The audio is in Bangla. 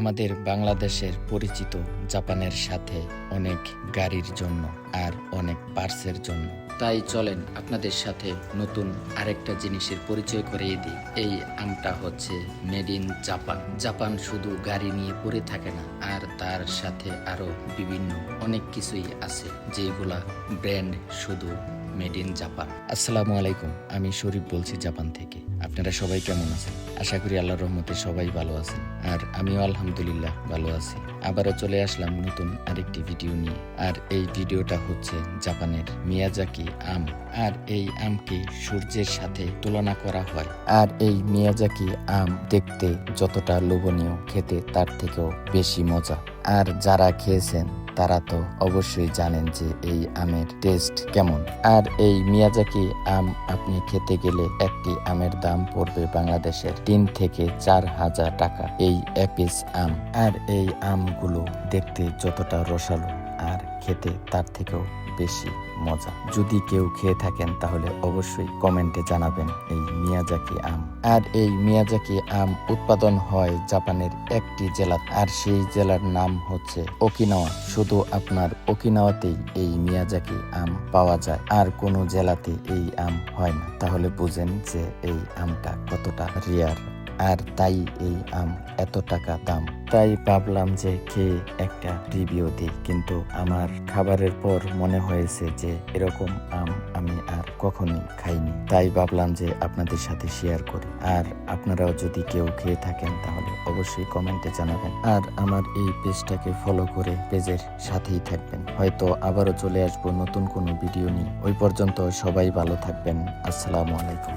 আমাদের বাংলাদেশের পরিচিত জাপানের সাথে অনেক গাড়ির জন্য আর অনেক পার্টসের জন্য। তাই চলেন আপনাদের সাথে নতুন আরেকটা জিনিসের পরিচয় করিয়ে দিই। এই আমটা হচ্ছে মেড ইন জাপান। জাপান শুধু গাড়ি নিয়ে পড়ে থাকে না, আর তার সাথে আরো বিভিন্ন অনেক কিছুই আছে যেগুলা ব্র্যান্ড শুধু মেড ইন জাপান। আসসালামু আলাইকুম, আমি শরীফ বলছি জাপান থেকে। আপনারা সবাই কেমন আছেন? আশা করি আল্লাহর রহমতে সবাই ভালো আছেন, আর আমিও আলহামদুলিল্লাহ ভালো আছি। আবারও চলে আসলাম নতুন আরেকটি ভিডিও নিয়ে। আর এই ভিডিওটা হচ্ছে জাপানের মিয়াজাকি আম। আর এই আমকে সূর্যের সাথে তুলনা করা হয়। আর এই মিয়াজাকি আম দেখতে যতটা লোভনীয়, খেতে তার থেকেও বেশি মজা। আর যারা খেয়েছেন তারা তো অবশ্যই জানেন যে এই আমের টেস্ট কেমন। আর এই মিয়াজাকি আম আপনি খেতে গেলে একটি আমের দাম পড়বে বাংলাদেশের 3 থেকে 4,000 টাকা এই এক পিস আম। আর এই আমগুলো দেখতে যতটা রসালো আর খেতে তার থেকেও বেশি মজা। যদি কেউ খেয়ে থাকেন তাহলে অবশ্যই কমেন্টে জানাবেন এই মিয়াজাকি আম। আর এই মিয়াজাকি আম উৎপাদন হয় জাপানের একটি জেলা, আর সেই জেলার নাম হচ্ছে ওকিনাওয়া। শুধু আপনার ওকিনাওয়াতেই এই মিয়াজাকি আম পাওয়া যায়, আর কোনো জেলাতে এই আম হয় না। তাহলে বুঝেন যে এই আমটা কতটা রেয়ার, আর তাই এই আম এত টাকা দাম। তাই ভাবলাম যে খেয়ে একটা রিভিউ দিই, কিন্তু আমার খাবারের পর মনে হয়েছে যে এরকম আম আমি আর কখনোই খাইনি। তাই ভাবলাম যে আপনাদের সাথে শেয়ার করি। আর আপনারাও যদি কেউ খেয়ে থাকেন তাহলে অবশ্যই কমেন্টে জানাবেন, আর আমার এই পেজটাকে ফলো করে পেজের সাথেই থাকবেন। হয়তো আবারও চলে আসবো নতুন কোনো ভিডিও নিয়ে। ওই পর্যন্ত সবাই ভালো থাকবেন। আসসালামু আলাইকুম।